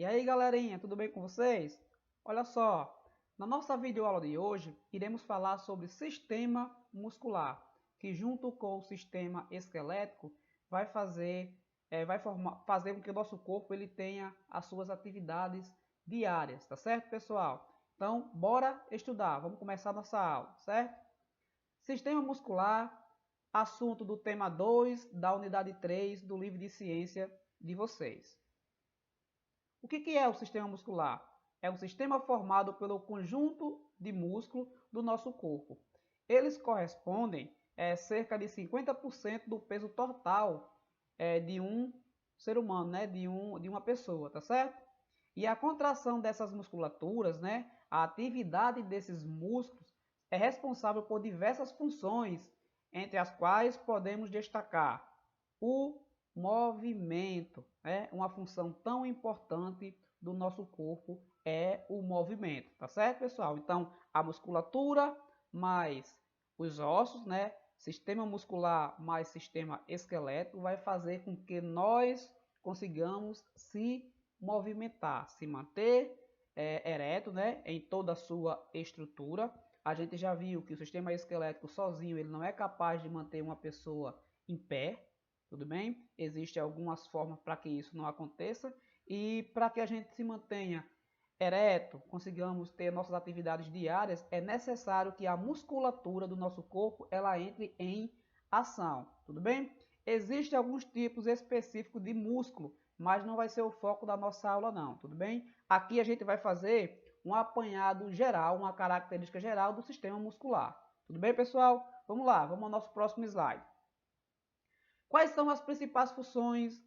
E aí galerinha, tudo bem com vocês? Olha só, na nossa videoaula de hoje iremos falar sobre sistema muscular, que junto com o sistema esquelético vai fazer com que o nosso corpo ele tenha as suas atividades diárias, tá certo, pessoal? Então, bora estudar, vamos começar nossa aula, certo? Sistema muscular, assunto do tema 2 da unidade 3 do livro de ciência de vocês. O que é o sistema muscular? É um sistema formado pelo conjunto de músculos do nosso corpo. Eles correspondem a cerca de 50% do peso total de um ser humano, né? de uma pessoa, tá certo? E a contração dessas musculaturas, né? A atividade desses músculos é responsável por diversas funções, entre as quais podemos destacar o movimento, né? Uma função tão importante do nosso corpo é o movimento, tá certo, pessoal? Então, a musculatura mais os ossos, né? Sistema muscular mais sistema esquelético vai fazer com que nós consigamos se movimentar, se manter ereto, né? Em toda a sua estrutura. A gente já viu que o sistema esquelético sozinho ele não é capaz de manter uma pessoa em pé, tudo bem? Existem algumas formas para que isso não aconteça e para que a gente se mantenha ereto, consigamos ter nossas atividades diárias, é necessário que a musculatura do nosso corpo ela entre em ação, tudo bem? Existem alguns tipos específicos de músculo, mas não vai ser o foco da nossa aula não, tudo bem? Aqui a gente vai fazer um apanhado geral, uma característica geral do sistema muscular. Tudo bem, pessoal? Vamos lá, vamos ao nosso próximo slide. Quais são as principais funções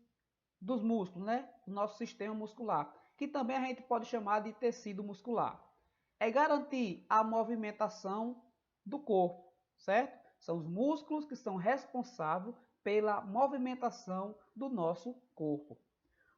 dos músculos, né? Do nosso sistema muscular, que também a gente pode chamar de tecido muscular. É garantir a movimentação do corpo, certo? São os músculos que são responsáveis pela movimentação do nosso corpo.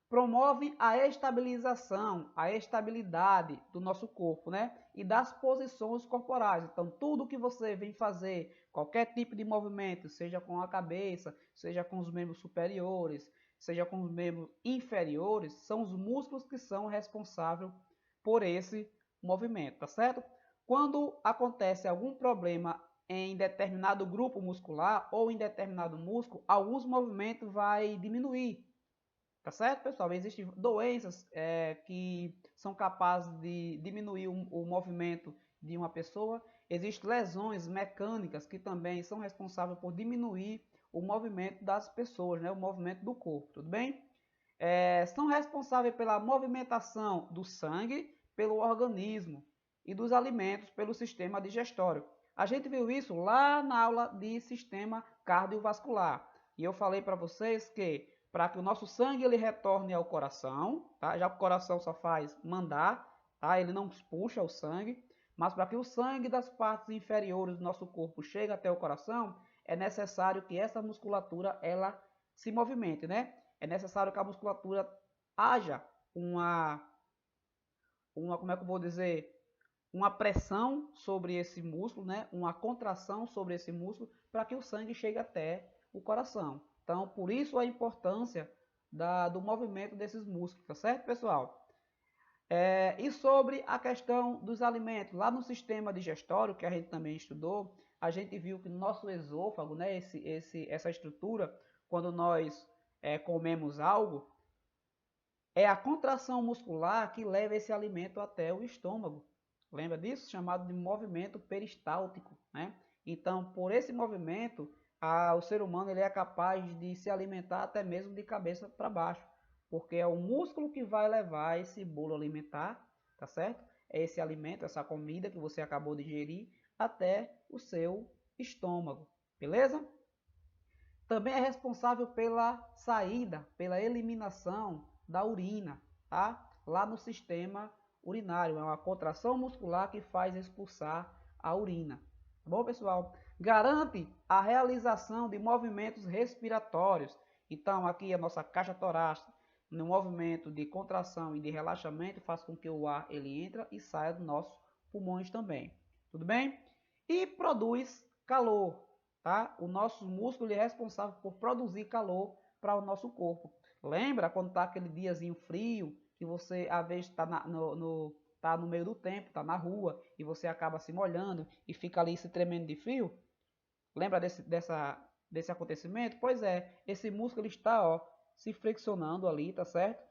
Promove a estabilização, a estabilidade do nosso corpo, né? E das posições corporais. Então, tudo que você vem fazer, qualquer tipo de movimento, seja com a cabeça, seja com os membros superiores, seja com os membros inferiores, são os músculos que são responsáveis por esse movimento, tá certo? Quando acontece algum problema em determinado grupo muscular ou em determinado músculo, alguns movimentos vai diminuir. Tá certo, pessoal? Existem doenças que são capazes de diminuir o movimento de uma pessoa. Existem lesões mecânicas que também são responsáveis por diminuir o movimento das pessoas, né? O movimento do corpo, tudo bem? São responsáveis pela movimentação do sangue pelo organismo e dos alimentos pelo sistema digestório. A gente viu isso lá na aula de sistema cardiovascular. E eu falei para vocês que para que o nosso sangue ele retorne ao coração, tá? Já que o coração só faz mandar, tá? Ele não puxa o sangue, mas para que o sangue das partes inferiores do nosso corpo chegue até o coração, é necessário que essa musculatura ela se movimente, né? É necessário que a musculatura haja como é que eu vou dizer, uma pressão sobre esse músculo, né? Uma contração sobre esse músculo para que o sangue chegue até o coração. Então, por isso a importância do movimento desses músculos, tá certo, pessoal? E sobre a questão dos alimentos, lá no sistema digestório, que a gente também estudou, a gente viu que no nosso esôfago, né, essa estrutura, quando nós comemos algo, é a contração muscular que leva esse alimento até o estômago. Lembra disso? Chamado de movimento peristáltico, né? Então, por esse movimento, o ser humano ele é capaz de se alimentar até mesmo de cabeça para baixo, porque é o músculo que vai levar esse bolo alimentar, tá certo? É esse alimento, essa comida que você acabou de ingerir até o seu estômago, beleza? Também é responsável pela saída, pela eliminação da urina, tá? Lá no sistema urinário. É uma contração muscular que faz expulsar a urina. Tá bom, pessoal? Garante a realização de movimentos respiratórios. Então, aqui a nossa caixa torácica, no movimento de contração e de relaxamento, faz com que o ar ele entre e saia dos nossos pulmões também. Tudo bem? E produz calor, tá? O nosso músculo é responsável por produzir calor para o nosso corpo. Lembra quando está aquele diazinho frio que você às vezes está tá no meio do tempo, está na rua e você acaba se molhando e fica ali se tremendo de frio? Lembra desse acontecimento? Pois é, esse músculo ele está ó, se flexionando ali, tá certo?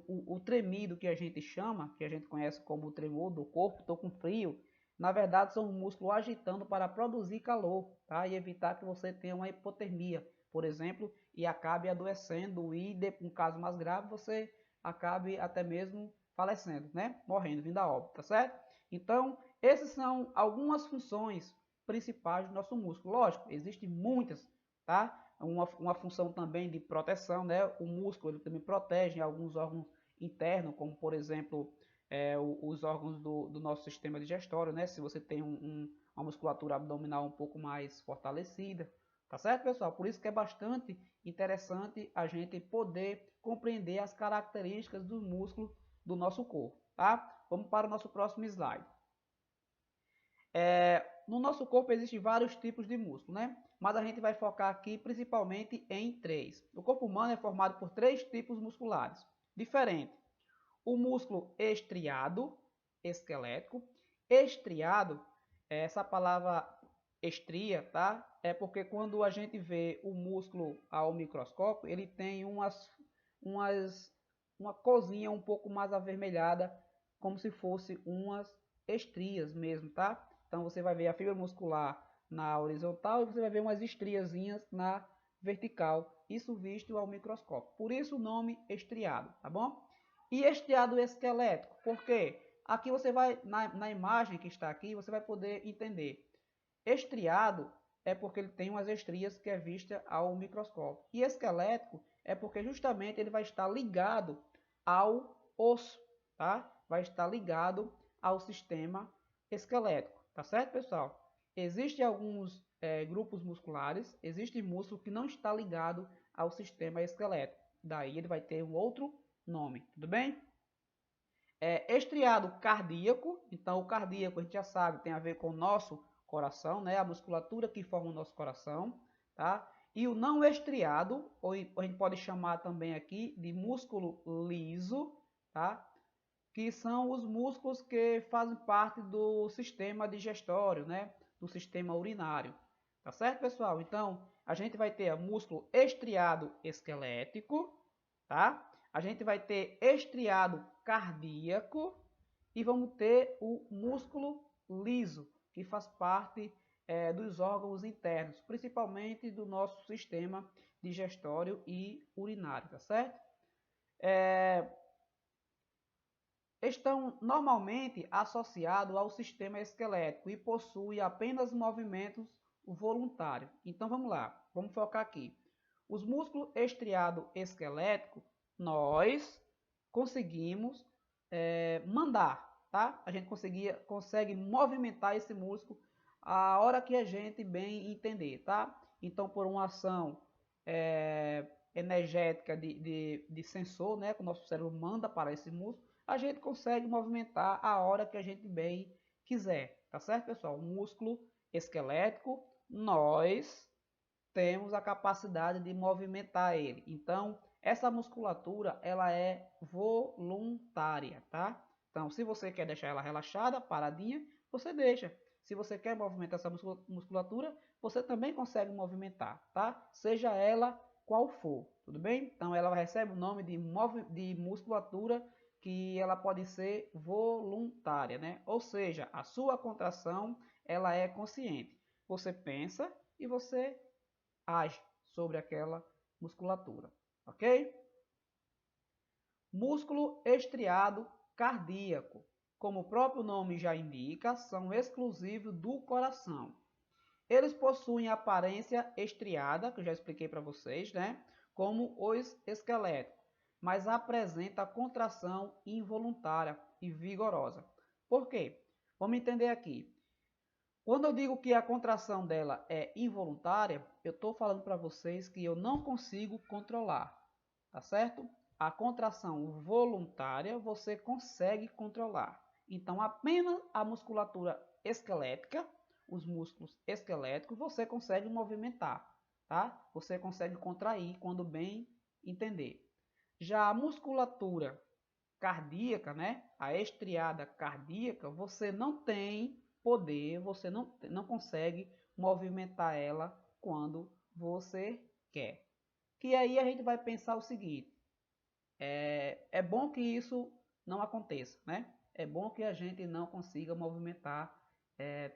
O tremido que a gente chama, que a gente conhece como o tremor do corpo, estou com frio, na verdade são músculos agitando para produzir calor, tá? E evitar que você tenha uma hipotermia, por exemplo, e acabe adoecendo e, um caso mais grave, você acabe até mesmo falecendo, né? Morrendo, vindo a óbito, tá certo? Então, essas são algumas funções principais do nosso músculo. Lógico, existem muitas, tá? Uma função também de proteção, né? O músculo ele também protege alguns órgãos internos, como por exemplo os órgãos do nosso sistema digestório, né? Se você tem uma musculatura abdominal um pouco mais fortalecida, tá certo, pessoal? Por isso que é bastante interessante a gente poder compreender as características do músculo do nosso corpo, tá? Vamos para o nosso próximo slide. No nosso corpo existem vários tipos de músculo, né? Mas a gente vai focar aqui principalmente em três. O corpo humano é formado por três tipos musculares diferentes. O músculo estriado, esquelético. Estriado, essa palavra estria, tá? É porque quando a gente vê o músculo ao microscópio, ele tem uma corzinha um pouco mais avermelhada, como se fosse umas estrias mesmo, tá? Então você vai ver a fibra muscular na horizontal e você vai ver umas estriazinhas na vertical, isso visto ao microscópio. Por isso o nome estriado, tá bom? E estriado esquelético, por quê? Aqui você vai, na imagem que está aqui, você vai poder entender. Estriado é porque ele tem umas estrias que é vista ao microscópio. E esquelético é porque justamente ele vai estar ligado ao osso, tá? Vai estar ligado ao sistema esquelético, tá certo, pessoal? Existem alguns grupos musculares, existe músculo que não está ligado ao sistema esquelético. Daí ele vai ter um outro nome, tudo bem? Estriado cardíaco, então o cardíaco a gente já sabe, tem a ver com o nosso coração, né? A musculatura que forma o nosso coração, tá? E o não estriado, ou a gente pode chamar também aqui de músculo liso, tá? Que são os músculos que fazem parte do sistema digestório, né? Do sistema urinário. Tá certo, pessoal? Então, a gente vai ter o músculo estriado esquelético, tá? A gente vai ter estriado cardíaco e vamos ter o músculo liso, que faz parte dos órgãos internos, principalmente do nosso sistema digestório e urinário, tá certo? Estão normalmente associados ao sistema esquelético e possuem apenas movimentos voluntários. Então vamos lá, vamos focar aqui. Os músculos estriado esquelético, nós conseguimos mandar, tá? A gente consegue movimentar esse músculo a hora que a gente bem entender, tá? Então por uma ação energética de sensor, né? Que o nosso cérebro manda para esse músculo, a gente consegue movimentar a hora que a gente bem quiser, tá certo, pessoal? O músculo esquelético, nós temos a capacidade de movimentar ele. Então, essa musculatura, ela é voluntária, tá? Então, se você quer deixar ela relaxada, paradinha, você deixa. Se você quer movimentar essa musculatura, você também consegue movimentar, tá? Seja ela qual for, tudo bem? Então, ela recebe o nome de musculatura que ela pode ser voluntária, né? Ou seja, a sua contração, ela é consciente. Você pensa e você age sobre aquela musculatura, ok? Músculo estriado cardíaco. Como o próprio nome já indica, são exclusivos do coração. Eles possuem aparência estriada, que eu já expliquei para vocês, né? Como os esqueléticos, mas apresenta contração involuntária e vigorosa. Por quê? Vamos entender aqui. Quando eu digo que a contração dela é involuntária, eu estou falando para vocês que eu não consigo controlar, tá certo? A contração voluntária você consegue controlar. Então, apenas a musculatura esquelética, os músculos esqueléticos, você consegue movimentar, tá? Você consegue contrair quando bem entender. Já a musculatura cardíaca, né? A estriada cardíaca, você não tem poder, você não consegue movimentar ela quando você quer. Que aí a gente vai pensar o seguinte, é bom que isso não aconteça, né? É bom que a gente não consiga movimentar,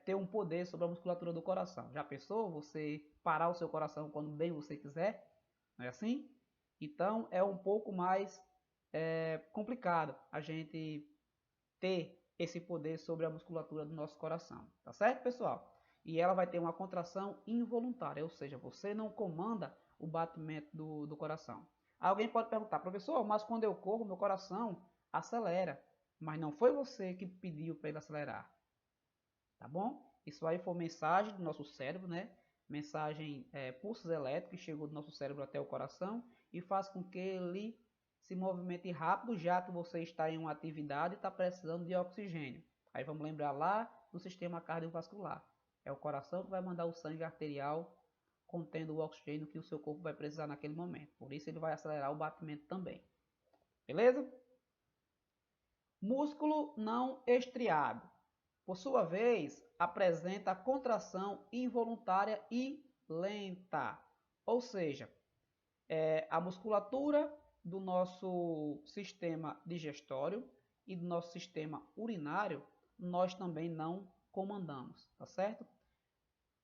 ter um poder sobre a musculatura do coração. Já pensou você parar o seu coração quando bem você quiser? Não é assim? Então é um pouco mais complicado a gente ter esse poder sobre a musculatura do nosso coração, tá certo, pessoal? E ela vai ter uma contração involuntária, ou seja, você não comanda o batimento do coração. Alguém pode perguntar, professor, mas quando eu corro, meu coração acelera. Mas não foi você que pediu para ele acelerar, tá bom? Isso aí foi mensagem do nosso cérebro, né? Mensagem, pulsos elétricos que chegou do nosso cérebro até o coração e faz com que ele se movimente rápido, já que você está em uma atividade e está precisando de oxigênio. Aí vamos lembrar lá do sistema cardiovascular. É o coração que vai mandar o sangue arterial contendo o oxigênio que o seu corpo vai precisar naquele momento. Por isso ele vai acelerar o batimento também. Beleza? Músculo não estriado, por sua vez, apresenta contração involuntária e lenta. Ou seja, a musculatura do nosso sistema digestório e do nosso sistema urinário, nós também não comandamos, tá certo?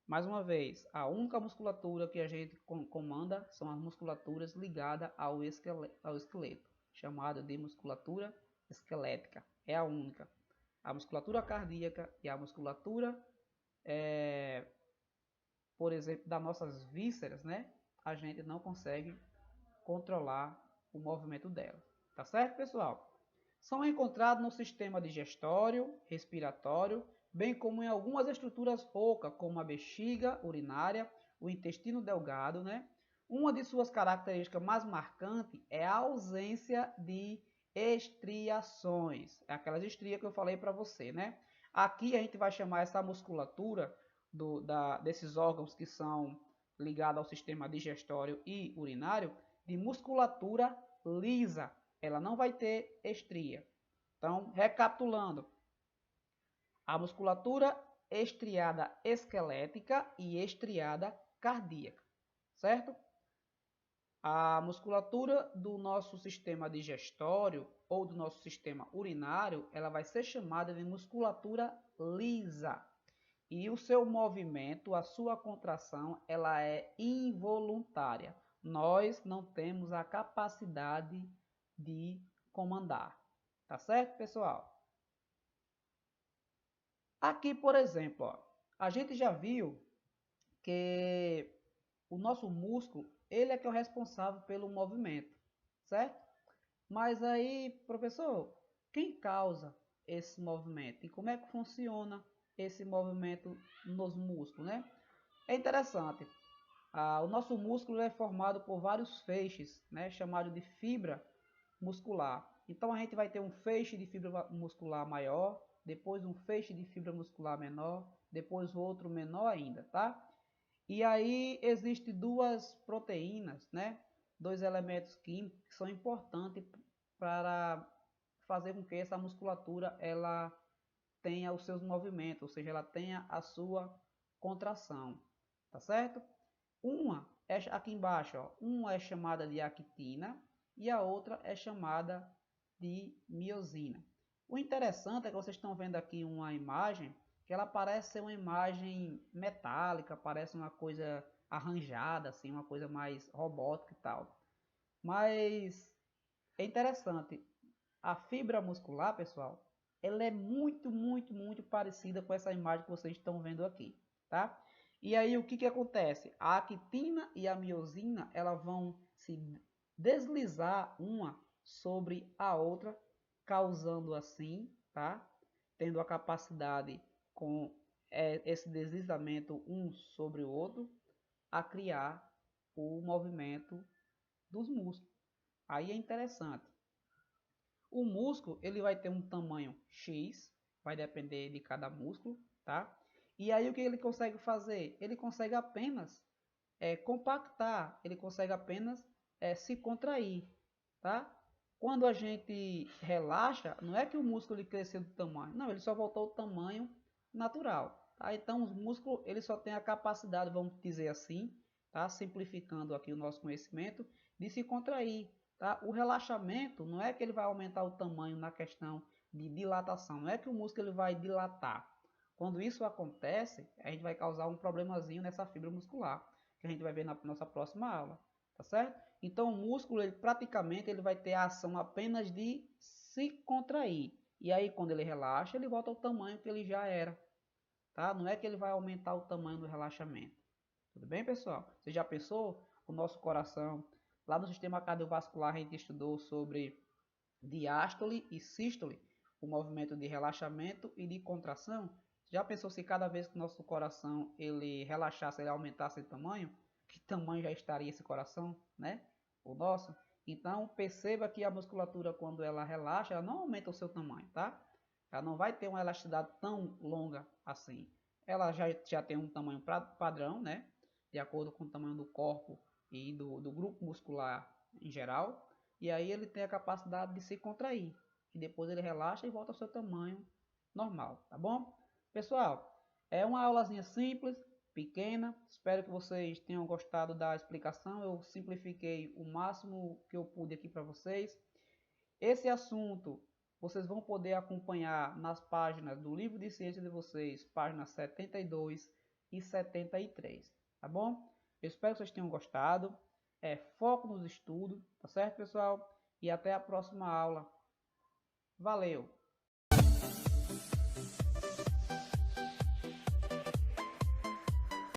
Mais uma vez, a única musculatura que a gente comanda são as musculaturas ligadas ao esqueleto, chamada de musculatura esquelética. É a única. A musculatura cardíaca e a musculatura, por exemplo, das nossas vísceras, né? A gente não consegue controlar o movimento dela. Tá certo, pessoal? São encontrados no sistema digestório, respiratório, bem como em algumas estruturas ocas, como a bexiga urinária, o intestino delgado, né? Uma de suas características mais marcantes é a ausência de estriações. É aquelas estrias que eu falei para você, né? Aqui a gente vai chamar essa musculatura desses órgãos que são ligados ao sistema digestório e urinário de musculatura lisa. Ela não vai ter estria. Então, recapitulando, a musculatura estriada esquelética e estriada cardíaca, certo? A musculatura do nosso sistema digestório ou do nosso sistema urinário, ela vai ser chamada de musculatura lisa. E o seu movimento, a sua contração, ela é involuntária. Nós não temos a capacidade de comandar. Tá certo, pessoal? Aqui, por exemplo, ó, a gente já viu que o nosso músculo, ele é que é o responsável pelo movimento, certo? Mas aí, professor, quem causa esse movimento? E como é que funciona esse movimento nos músculos, né? É interessante. O nosso músculo é formado por vários feixes, né, chamado de fibra muscular. Então a gente vai ter um feixe de fibra muscular maior, depois um feixe de fibra muscular menor, depois outro menor ainda, tá? E aí existem duas proteínas, né? Dois elementos químicos que são importantes para fazer com que essa musculatura ela tenha os seus movimentos, ou seja, ela tenha a sua contração, tá certo? Uma é aqui embaixo, ó, uma é chamada de actina e a outra é chamada de miosina. O interessante é que vocês estão vendo aqui uma imagem que ela parece ser uma imagem metálica, parece uma coisa arranjada, assim, uma coisa mais robótica e tal. Mas é interessante. A fibra muscular, pessoal, ela é muito parecida com essa imagem que vocês estão vendo aqui, tá? E aí o que acontece? A actina e a miosina, elas vão se deslizar uma sobre a outra, causando assim, tá? Tendo a capacidade com esse deslizamento um sobre o outro, a criar o movimento dos músculos. Aí é interessante. O músculo ele vai ter um tamanho X, vai depender de cada músculo, tá? E aí o que ele consegue fazer? Ele consegue apenas compactar, ele consegue apenas se contrair, tá? Quando a gente relaxa, não é que o músculo ele cresceu de tamanho, não, ele só voltou ao tamanho natural, tá? Então os músculos ele só tem a capacidade, vamos dizer assim, tá? Simplificando aqui o nosso conhecimento, de se contrair, tá? O relaxamento não é que ele vai aumentar o tamanho na questão de dilatação, não é que o músculo ele vai dilatar. Quando isso acontece, a gente vai causar um problemazinho nessa fibra muscular, que a gente vai ver na nossa próxima aula, tá certo? Então o músculo ele praticamente ele vai ter a ação apenas de se contrair. E aí quando ele relaxa, ele volta ao tamanho que ele já era, tá? Não é que ele vai aumentar o tamanho do relaxamento. Tudo bem, pessoal? Você já pensou o nosso coração? Lá no sistema cardiovascular a gente estudou sobre diástole e sístole, o movimento de relaxamento e de contração. Já pensou se cada vez que o nosso coração ele relaxasse, ele aumentasse de tamanho? Que tamanho já estaria esse coração, né? O nosso. Então perceba que a musculatura quando ela relaxa, ela não aumenta o seu tamanho, tá? Ela não vai ter uma elasticidade tão longa assim. Ela já tem um tamanho padrão, né? De acordo com o tamanho do corpo e do grupo muscular em geral. E aí ele tem a capacidade de se contrair. E depois ele relaxa e volta ao seu tamanho normal, tá bom? Pessoal, é uma aulazinha simples, pequena. Espero que vocês tenham gostado da explicação. Eu simplifiquei o máximo que eu pude aqui para vocês. Esse assunto vocês vão poder acompanhar nas páginas do livro de ciência de vocês, páginas 72 e 73, tá bom? Eu espero que vocês tenham gostado. Foco nos estudos, tá certo, pessoal? E até a próxima aula. Valeu!